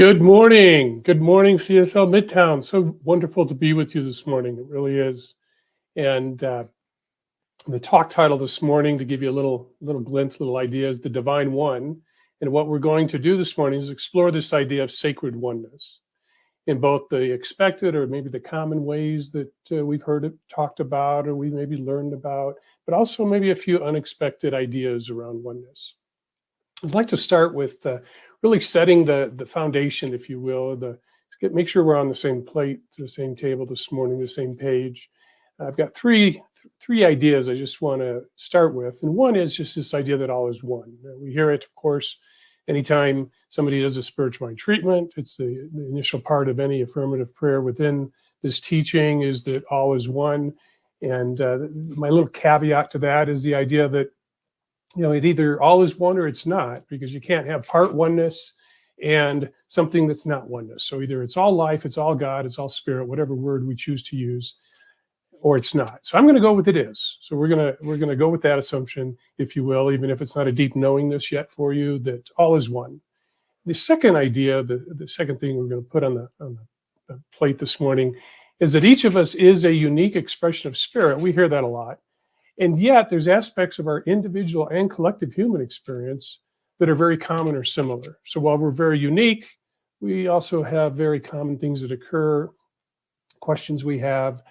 Good morning. Good morning, CSL Midtown. So wonderful to be with you this morning. It really is. And the talk title this morning, to give you a little glimpse, little idea, is the Divine One. And what we're going to do this morning is explore this idea of sacred oneness in both the expected or maybe the common ways that we've heard it talked about or we maybe learned about, but also maybe a few unexpected ideas around oneness. I'd like to start with really setting the foundation, if you will, make sure we're on the same plate, the same table this morning, the same page. I've got three ideas I just want to start with. And one is just this idea that all is one. We hear it, of course, anytime somebody does a spiritual mind treatment. It's the initial part of any affirmative prayer within this teaching is that all is one. And my little caveat to that is the idea that it either all is one or it's not, because you can't have part oneness and something that's not oneness. So either it's all life, it's all God, it's all spirit, whatever word we choose to use, or it's not. So I'm going to go with it is. So we're going to go with that assumption, if you will, even if it's not a deep knowingness yet for you, that all is one. The second idea, the second thing we're going to put on the plate this morning, is that each of us is a unique expression of spirit. We hear that a lot. And yet there's aspects of our individual and collective human experience that are very common or similar. So while we're very unique, we also have very common things that occur, questions we have,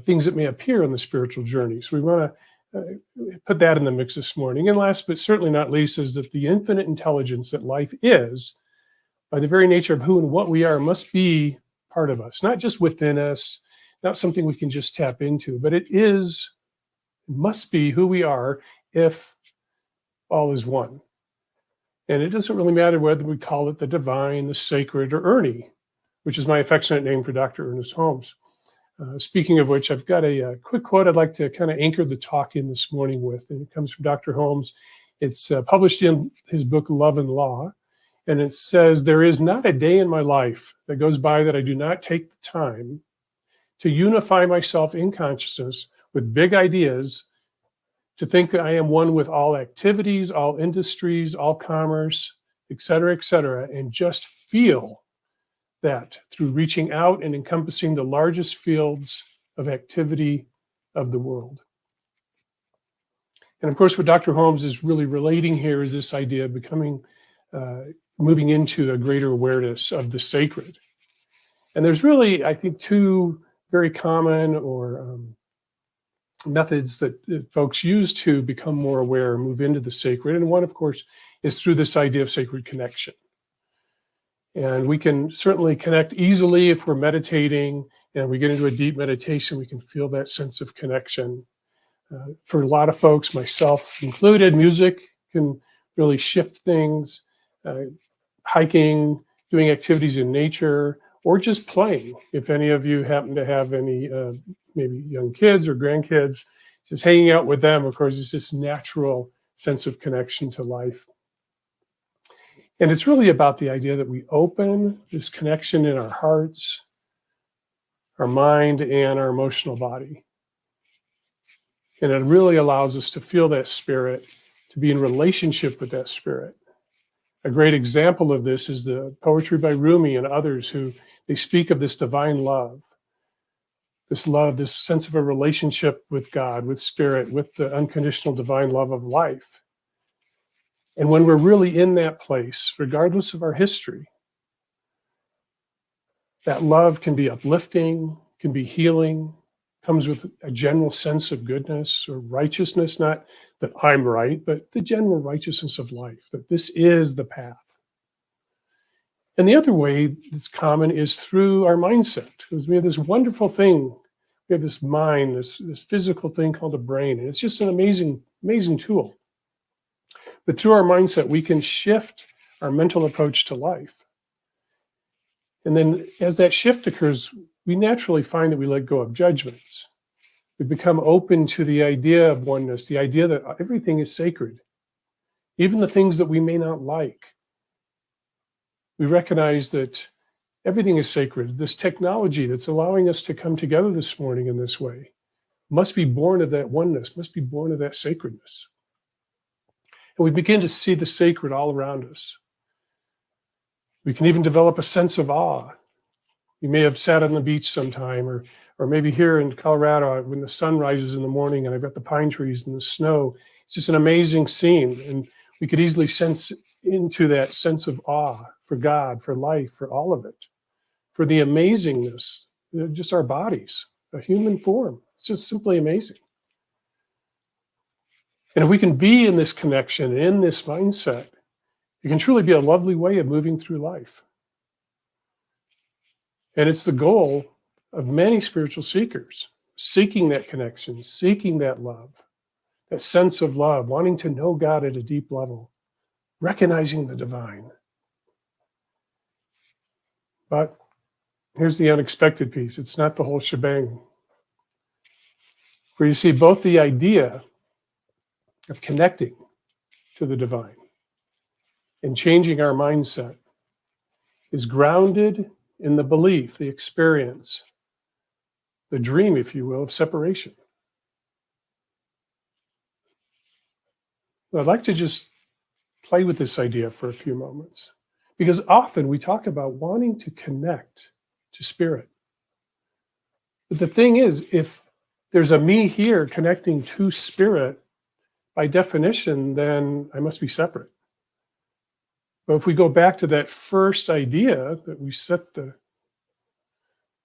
things that may appear on the spiritual journey. So we want to put that in the mix this morning. And last but certainly not least is that the infinite intelligence that life is, by the very nature of who and what we are, must be part of us, not just within us, not something we can just tap into, but it must be who we are if all is one. And it doesn't really matter whether we call it the divine, the sacred, or Ernie, which is my affectionate name for Dr. Ernest Holmes. Speaking of which, I've got a quick quote I'd like to kind of anchor the talk in this morning with, and it comes from Dr. Holmes. It's published in his book, Love and Law, and it says, "There is not a day in my life that goes by that I do not take the time to unify myself in consciousness with big ideas, to think that I am one with all activities, all industries, all commerce, et cetera, and just feel that through reaching out and encompassing the largest fields of activity of the world." And of course, what Dr. Holmes is really relating here is this idea of moving into a greater awareness of the sacred. And there's really, I think, two very common or methods that folks use to become more aware, move into the sacred. And one, of course, is through this idea of sacred connection. And we can certainly connect easily if we're meditating and we get into a deep meditation, we can feel that sense of connection. For a lot of folks, myself included, music can really shift things. Hiking, doing activities in nature, or just playing. If any of you happen to have any maybe young kids or grandkids, just hanging out with them, of course, it's this natural sense of connection to life. And it's really about the idea that we open this connection in our hearts, our mind, and our emotional body. And it really allows us to feel that spirit, to be in relationship with that spirit. A great example of this is the poetry by Rumi and others who they speak of this divine love, this sense of a relationship with God, with spirit, with the unconditional divine love of life. And when we're really in that place, regardless of our history, that love can be uplifting, can be healing, comes with a general sense of goodness or righteousness, not that I'm right, but the general righteousness of life, that this is the path. And the other way that's common is through our mindset, because we have this wonderful thing. We have this mind, this physical thing called a brain, and it's just an amazing, amazing tool. But through our mindset, we can shift our mental approach to life. And then as that shift occurs, we naturally find that we let go of judgments. We become open to the idea of oneness, the idea that everything is sacred, even the things that we may not like. We recognize that everything is sacred. This technology that's allowing us to come together this morning in this way must be born of that oneness, must be born of that sacredness. And we begin to see the sacred all around us. We can even develop a sense of awe. You may have sat on the beach sometime, or maybe here in Colorado when the sun rises in the morning and I've got the pine trees and the snow. It's just an amazing scene, and we could easily sense into that sense of awe for God, for life, for all of it, for the amazingness, just our bodies, a human form. It's just simply amazing. And if we can be in this connection, in this mindset, it can truly be a lovely way of moving through life. And it's the goal of many spiritual seekers, seeking that connection, seeking that love, that sense of love, wanting to know God at a deep level, recognizing the divine. But here's the unexpected piece. It's not the whole shebang. Where you see both the idea of connecting to the divine and changing our mindset is grounded in the belief, the experience, the dream, if you will, of separation. I'd like to just play with this idea for a few moments, because often we talk about wanting to connect to spirit. But the thing is, if there's a me here connecting to spirit, by definition, then I must be separate. But if we go back to that first idea that we set the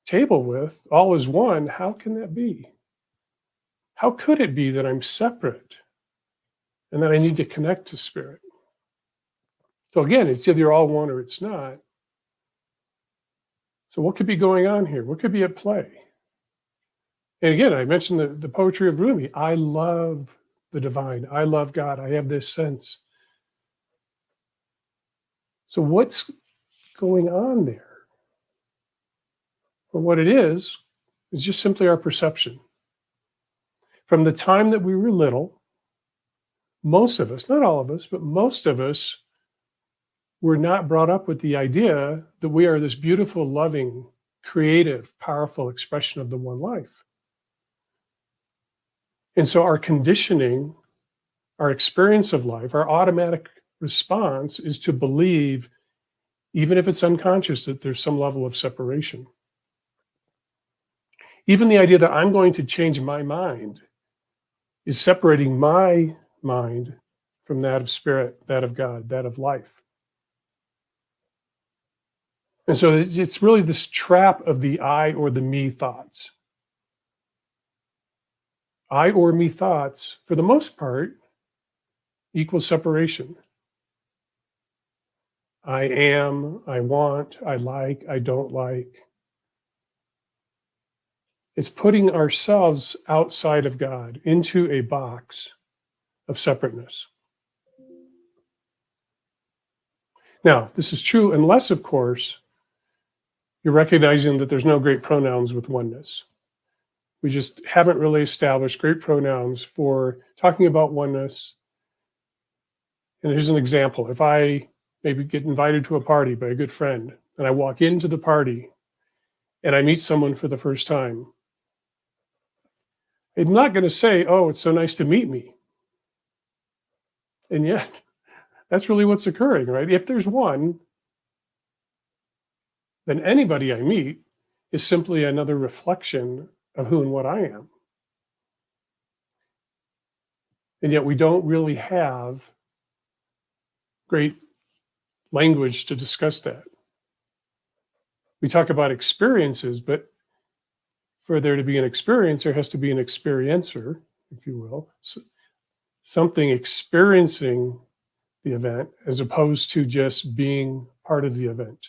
table with, all is one, how can that be? How could it be that I'm separate and that I need to connect to spirit? So again, it's either all one or it's not. So what could be going on here? What could be at play? And again, I mentioned the poetry of Rumi. I love the divine. I love God. I have this sense. So what's going on there? Well, what it is just simply our perception. From the time that we were little, most of us, not all of us, but most of us were not brought up with the idea that we are this beautiful, loving, creative, powerful expression of the one life. And so our conditioning, our experience of life, our automatic response is to believe, even if it's unconscious, that there's some level of separation. Even the idea that I'm going to change my mind is separating my mind from that of spirit, that of God, that of life. And so it's really this trap of the I or the me thoughts. I or me thoughts, for the most part, equals separation. I am, I want, I like, I don't like. It's putting ourselves outside of God into a box of separateness. Now, this is true unless, of course, you're recognizing that there's no great pronouns with oneness. We just haven't really established great pronouns for talking about oneness. And here's an example. If I maybe get invited to a party by a good friend, and I walk into the party and I meet someone for the first time, I'm not going to say, oh, it's so nice to meet me. And yet, that's really what's occurring, right? If there's one, then anybody I meet is simply another reflection of who and what I am. And yet we don't really have great language to discuss that. We talk about experiences, but for there to be an experience, there has to be an experiencer, if you will, so something experiencing the event as opposed to just being part of the event.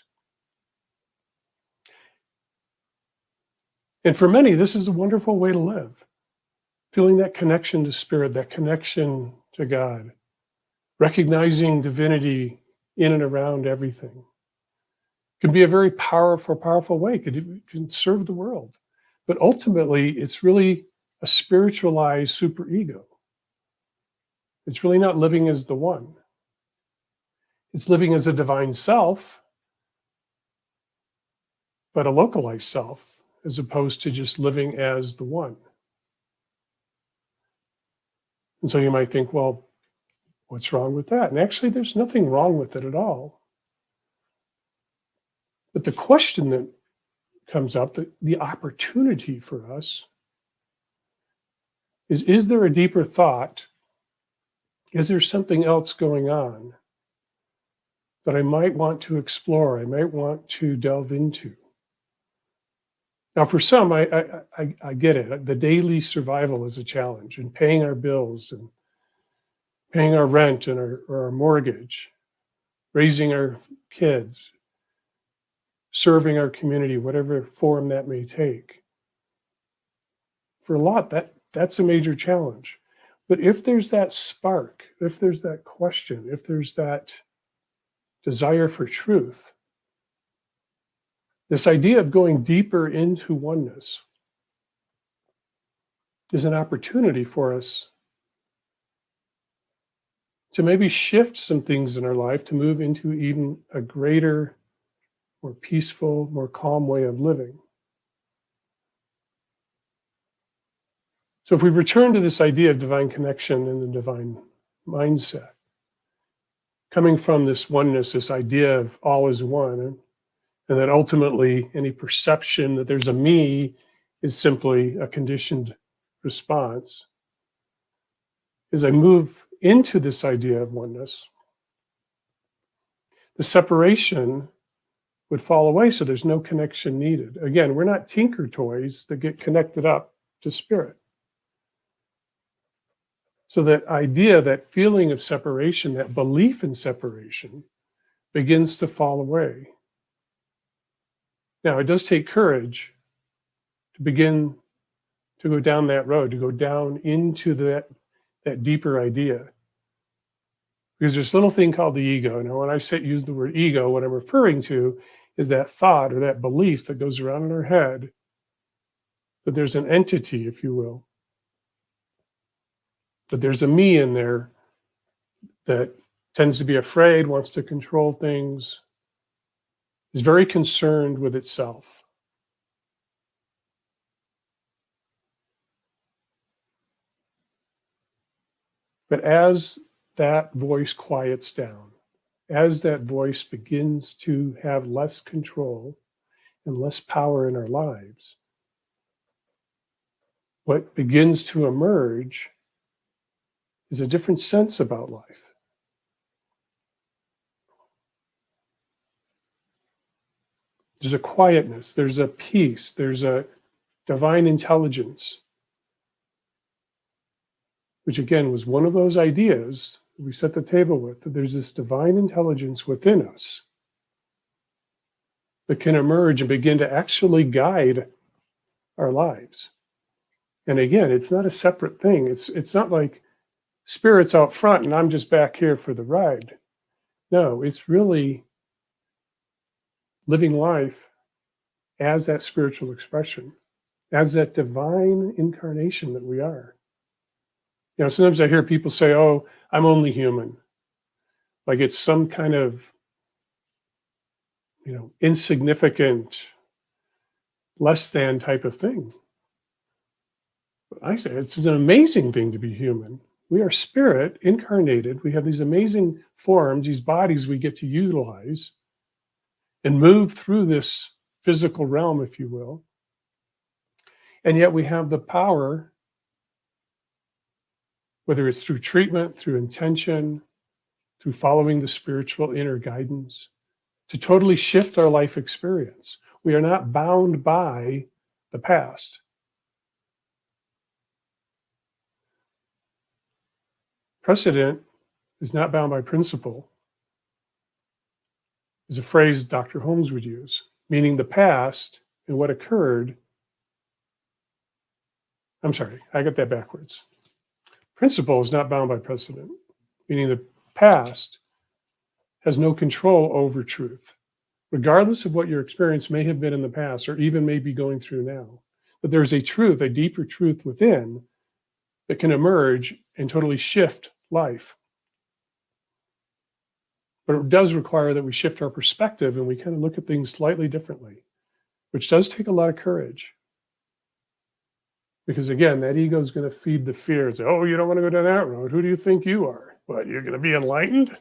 And for many, this is a wonderful way to live, feeling that connection to spirit, that connection to God, recognizing divinity in and around everything. Can be a very powerful way. It can serve the world. But ultimately, it's really a spiritualized superego. It's really not living as the one. It's living as a divine self, but a localized self, as opposed to just living as the one. And so you might think, well, what's wrong with that? And actually, there's nothing wrong with it at all. But the question that comes up, the opportunity for us is there a deeper thought? Is there something else going on that I might want to explore, I might want to delve into? Now, for some, I get it. The daily survival is a challenge, and paying our bills and paying our rent and our mortgage, raising our kids, serving our community, whatever form that may take. For a lot, that's a major challenge. But if there's that spark, if there's that question, if there's that desire for truth, this idea of going deeper into oneness is an opportunity for us to maybe shift some things in our life to move into even a greater, more peaceful, more calm way of living. So if we return to this idea of divine connection and the divine mindset, coming from this oneness, this idea of all is one, and that ultimately any perception that there's a me is simply a conditioned response, as I move into this idea of oneness, the separation would fall away, so there's no connection needed. Again, we're not tinker toys that get connected up to spirit. So that idea, that feeling of separation, that belief in separation begins to fall away. Now, it does take courage to begin to go down that road, to go down into that deeper idea. Because there's a little thing called the ego. Now, when I use the word ego, what I'm referring to is that thought or that belief that goes around in our head that there's an entity, if you will, that there's a me in there that tends to be afraid, wants to control things, is very concerned with itself. But as that voice quiets down, as that voice begins to have less control and less power in our lives, what begins to emerge is a different sense about life. There's a quietness, there's a peace, there's a divine intelligence, which again was one of those ideas we set the table with, that there's this divine intelligence within us that can emerge and begin to actually guide our lives. And again, it's not a separate thing. It's not like spirit's out front and I'm just back here for the ride. No, it's really living life as that spiritual expression, as that divine incarnation that we are. You know, sometimes I hear people say, oh, I'm only human. Like it's some kind of, insignificant, less than type of thing. But I say it's an amazing thing to be human. We are spirit incarnated. We have these amazing forms, these bodies we get to utilize and move through this physical realm, if you will. And yet we have the power, whether it's through treatment, through intention, through following the spiritual inner guidance, to totally shift our life experience. We are not bound by the past. Precedent is not bound by principle, is a phrase Dr. Holmes would use, meaning the past and what occurred. I'm sorry, I got that backwards. Principle is not bound by precedent, meaning the past has no control over truth, regardless of what your experience may have been in the past or even may be going through now. But there's a truth, a deeper truth within that can emerge and totally shift life. But it does require that we shift our perspective and we kind of look at things slightly differently, which does take a lot of courage. Because again, that ego is going to feed the fear and say, oh, you don't want to go down that road. Who do you think you are? What, you're going to be enlightened?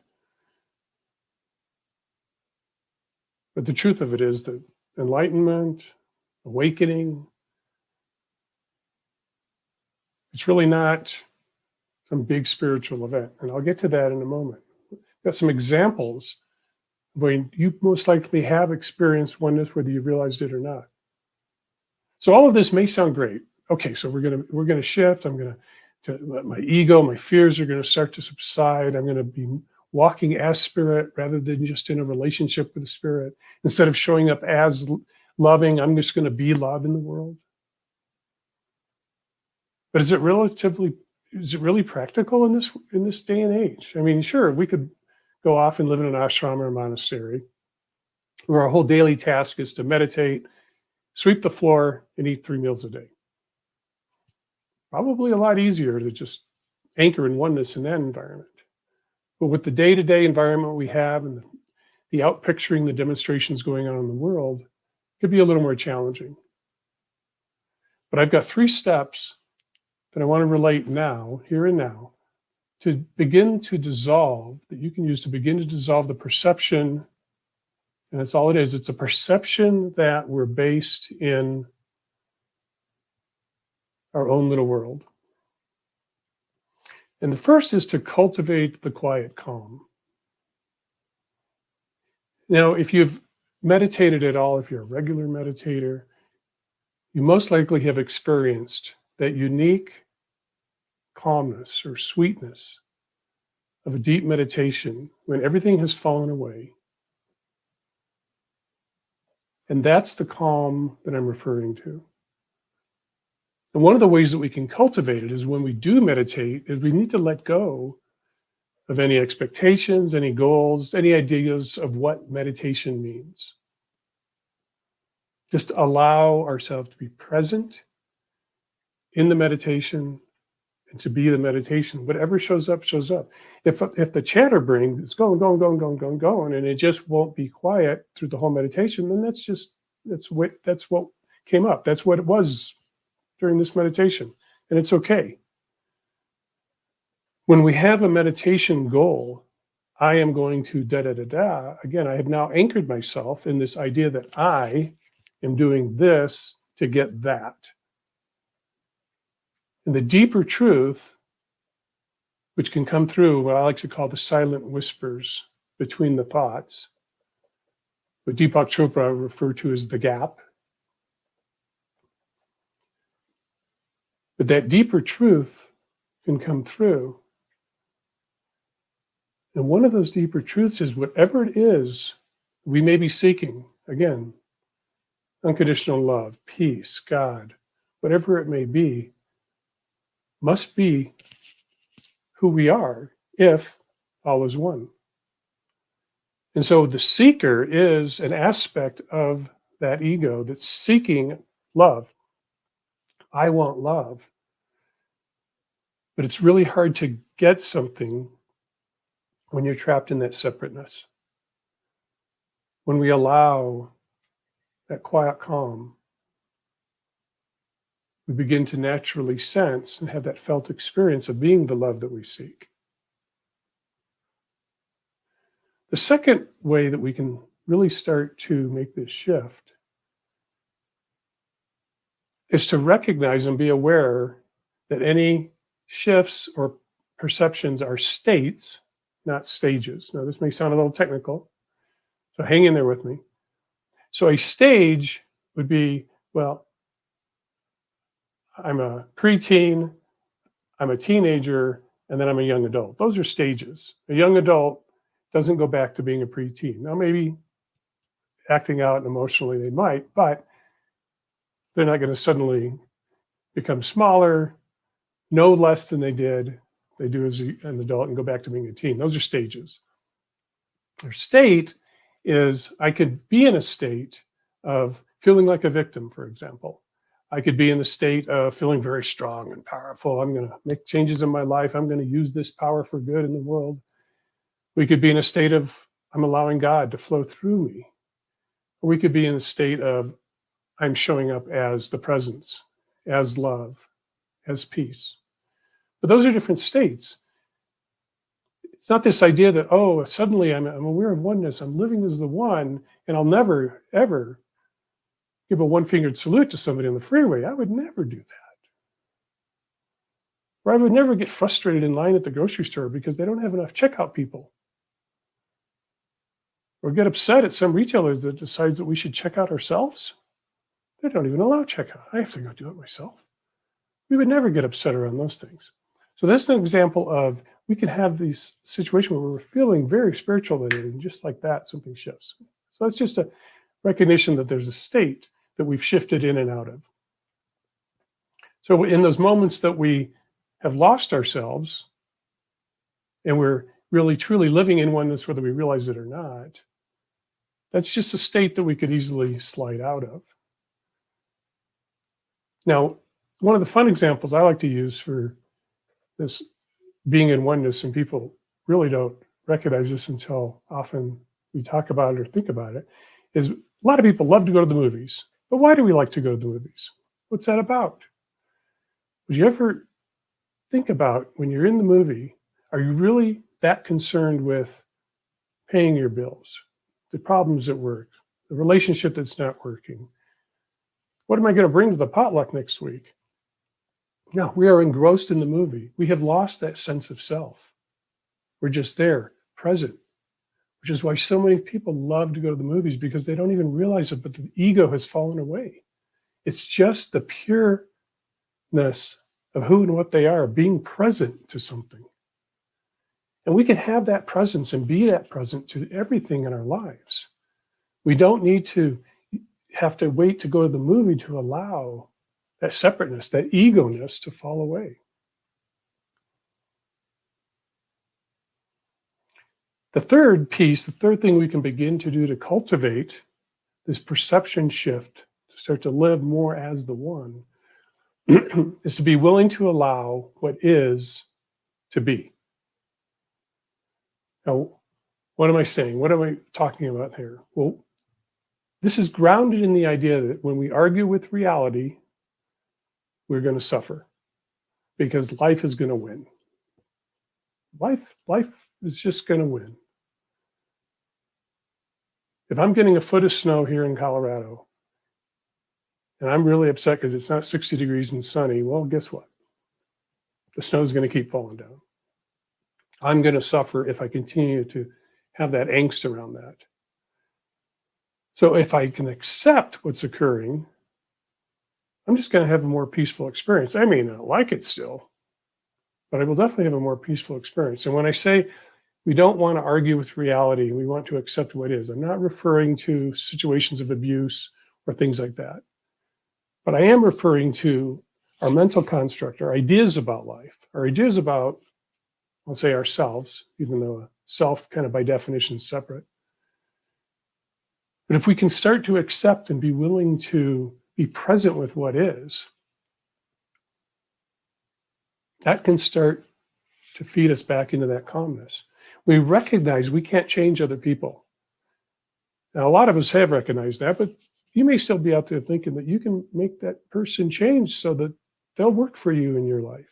But the truth of it is that enlightenment, awakening, it's really not some big spiritual event. And I'll get to that in a moment. Got some examples where you most likely have experienced oneness, whether you realized it or not. So all of this may sound great. Okay, so we're gonna shift. My ego, my fears are gonna start to subside. I'm gonna be walking as spirit rather than just in a relationship with the spirit. Instead of showing up as loving, I'm just gonna be love in the world. But is it really practical in this day and age? I mean, sure, we could go off and live in an ashram or a monastery where our whole daily task is to meditate, sweep the floor, and eat 3 meals a day. Probably a lot easier to just anchor in oneness in that environment. But with the day-to-day environment we have and the outpicturing, the demonstrations going on in the world, it could be a little more challenging. But I've got 3 steps that I want to relate now, here and now, to begin to dissolve, that you can use to begin to dissolve the perception. And that's all it is. It's a perception that we're based in our own little world. And the first is to cultivate the quiet calm. Now, if you've meditated at all, if you're a regular meditator, you most likely have experienced that unique calmness or sweetness of a deep meditation when everything has fallen away. And that's the calm that I'm referring to. And one of the ways that we can cultivate it is when we do meditate, is we need to let go of any expectations, any goals, any ideas of what meditation means. Just allow ourselves to be present in the meditation and to be the meditation. Whatever shows up, shows up. If the chatterbrain is going, and it just won't be quiet through the whole meditation, then that's what came up. That's what it was during this meditation, and it's okay. When we have a meditation goal, I am going to da. Again, I have now anchored myself in this idea that I am doing this to get that. And the deeper truth, which can come through what I like to call the silent whispers between the thoughts, what Deepak Chopra referred to as the gap. But that deeper truth can come through. And one of those deeper truths is whatever it is we may be seeking, again, unconditional love, peace, God, whatever it may be, must be who we are if all is one. And so the seeker is an aspect of that ego that's seeking love. I want love. But it's really hard to get something when you're trapped in that separateness. When we allow that quiet calm, we begin to naturally sense and have that felt experience of being the love that we seek. The second way that we can really start to make this shift is to recognize and be aware that any shifts or perceptions are states, not stages. Now, this may sound a little technical, so hang in there with me. So a stage would be, well, I'm a preteen, I'm a teenager, and then I'm a young adult. Those are stages. A young adult doesn't go back to being a preteen. Now, maybe acting out emotionally they might, but they're not going to suddenly become smaller, no less than they do as an adult and go back to being a teen. Those are stages. Their state is, I could be in a state of feeling like a victim, for example. I could be in the state of feeling very strong and powerful. I'm going to make changes in my life. I'm going to use this power for good in the world. We could be in a state of, I'm allowing God to flow through me. Or we could be in a state of, I'm showing up as the presence, as love, as peace. But those are different states. it's not this idea that, oh, suddenly I'm aware of oneness, I'm living as the one, and I'll never, ever give a one-fingered salute to somebody on the freeway. I would never do that. Or I would never get frustrated in line at the grocery store because they don't have enough checkout people. Or get upset at some retailers that decides that we should check out ourselves. They don't even allow checkout. I have to go do it myself. We would never get upset around those things. So that's an example of we can have these situations where we're feeling very spiritual and just like that, something shifts. So that's just a recognition that there's a state that we've shifted in and out of. So in those moments that we have lost ourselves and we're really truly living in oneness, whether we realize it or not, that's just a state that we could easily slide out of. Now, one of the fun examples I like to use for this being in oneness, and people really don't recognize this until often we talk about it or think about it, is a lot of people love to go to the movies. But why do we like to go to the movies? What's that about? Would you ever think about when you're in the movie, are you really that concerned with paying your bills, the problems at work, the relationship that's not working? What am I going to bring to the potluck next week? No, we are engrossed in the movie. We have lost that sense of self. We're just there, present, which is why so many people love to go to the movies, because they don't even realize it, but the ego has fallen away. It's just the pureness of who and what they are, being present to something. And we can have that presence and be that present to everything in our lives. We don't need to have to wait to go to the movie to allow that separateness, that ego-ness to fall away. The third piece, the third thing we can begin to do to cultivate this perception shift, to start to live more as the one, is to be willing to allow what is to be. Now, what am I saying? What am I talking about here? Well, this is grounded in the idea that when we argue with reality, we're going to suffer because life is going to win. Life is just going to win. If I'm getting a foot of snow here in Colorado and I'm really upset because it's not 60 degrees and sunny, well, guess what? The snow is going to keep falling down. I'm going to suffer if I continue to have that angst around that. So if I can accept what's occurring, I'm just going to have a more peaceful experience. I may not like it still, but I will definitely have a more peaceful experience. And when I say we don't want to argue with reality, we want to accept what is, I'm not referring to situations of abuse or things like that. But I am referring to our mental construct, our ideas about life, our ideas about, I'll say ourselves, even though a self kind of by definition is separate. But if we can start to accept and be willing to be present with what is, that can start to feed us back into that calmness. We recognize we can't change other people. Now, a lot of us have recognized that, but you may still be out there thinking that you can make that person change so that they'll work for you in your life.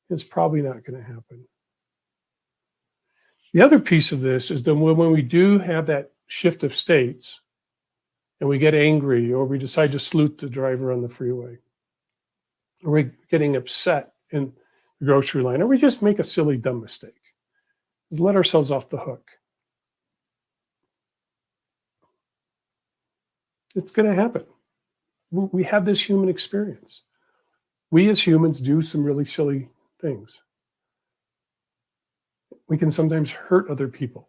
It's probably not going to happen. The other piece of this is that when we do have that shift of states and we get angry or we decide to salute the driver on the freeway, or we're getting upset in the grocery line, or we just make a silly, dumb mistake, is let ourselves off the hook. It's going to happen. We have this human experience. We as humans do some really silly things. We can sometimes hurt other people,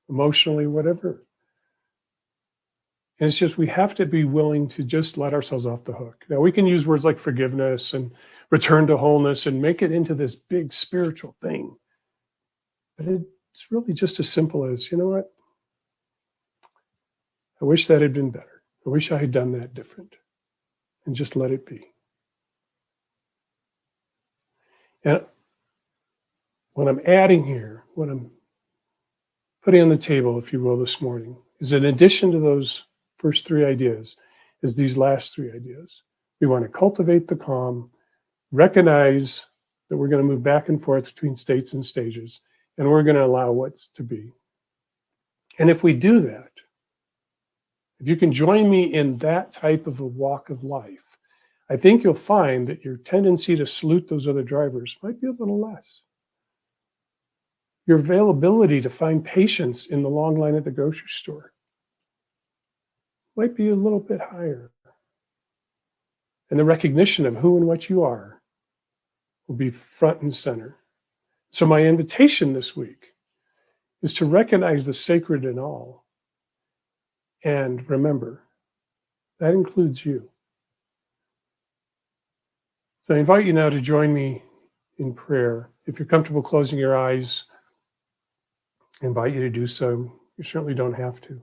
emotionally, whatever. And it's just we have to be willing to just let ourselves off the hook. Now, we can use words like forgiveness and return to wholeness and make it into this big spiritual thing. But it's really just as simple as, you know what? I wish that had been better. I wish I had done that different. And just let it be. And what I'm adding here, what I'm putting on the table, if you will, this morning, is in addition to those first three ideas, is these last three ideas. We want to cultivate the calm, recognize that we're going to move back and forth between states and stages, and we're going to allow what's to be. And if we do that, if you can join me in that type of a walk of life, I think you'll find that your tendency to salute those other drivers might be a little less. Your availability to find patience in the long line at the grocery store might be a little bit higher. And the recognition of who and what you are will be front and center. So my invitation this week is to recognize the sacred in all. And remember, that includes you. So I invite you now to join me in prayer. If you're comfortable closing your eyes, I invite you to do so. You certainly don't have to.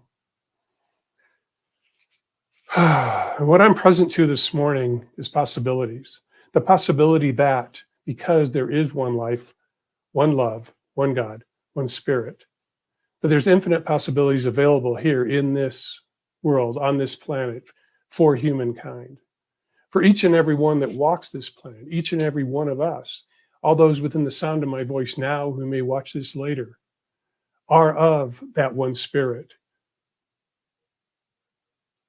What I'm present to this morning is possibilities. The possibility that because there is one life, one love, one God, one spirit, that there's infinite possibilities available here in this world, on this planet, for humankind. For each and every one that walks this planet, each and every one of us, all those within the sound of my voice now who may watch this later, are of that one spirit.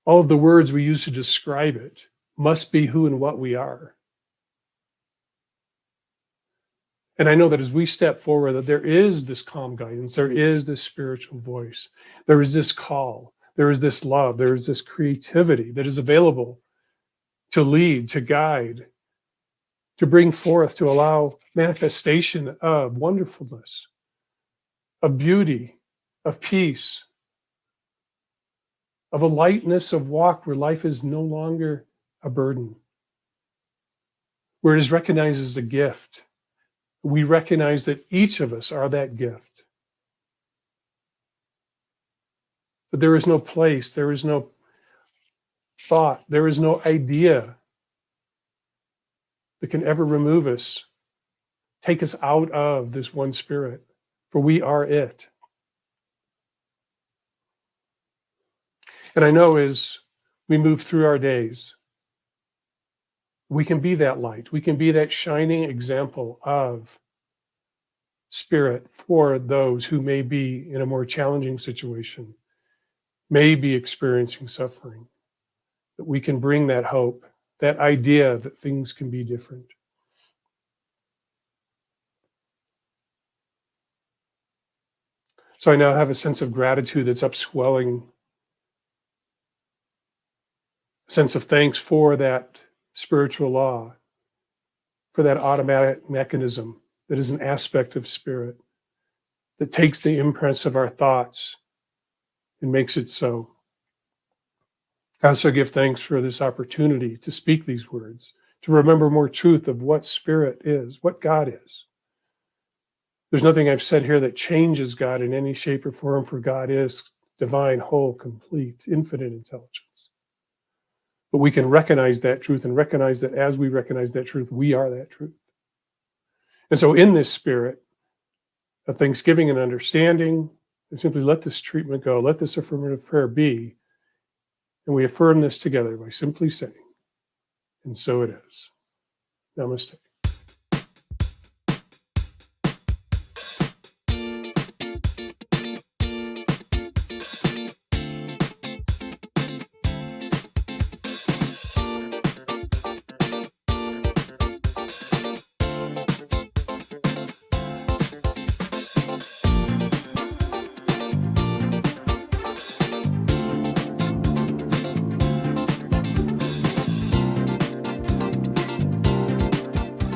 All of the words we use to describe it must be who and what we are. And I know that as we step forward, that there is this calm guidance, there is this spiritual voice, there is this call, there is this love, there is this creativity that is available to lead, to guide, to bring forth, to allow manifestation of wonderfulness, of beauty, of peace, of a lightness of walk where life is no longer a burden, where it is recognized as a gift. We recognize that each of us are that gift. But there is no place, there is no thought, there is no idea that can ever remove us, take us out of this one spirit, for we are it. And I know as we move through our days, we can be that light. We can be that shining example of spirit for those who may be in a more challenging situation, may be experiencing suffering. That we can bring that hope, that idea that things can be different. So I now have a sense of gratitude that's upswelling, a sense of thanks for that spiritual law, for that automatic mechanism that is an aspect of spirit, that takes the imprints of our thoughts and makes it so. I also give thanks for this opportunity to speak these words, to remember more truth of what spirit is, what God is. There's nothing I've said here that changes God in any shape or form, for God is divine, whole, complete, infinite intelligence. But we can recognize that truth and recognize that as we recognize that truth, we are that truth. And so in this spirit of thanksgiving and understanding, and simply let this treatment go, let this affirmative prayer be, and we affirm this together by simply saying, and so it is. Namaste.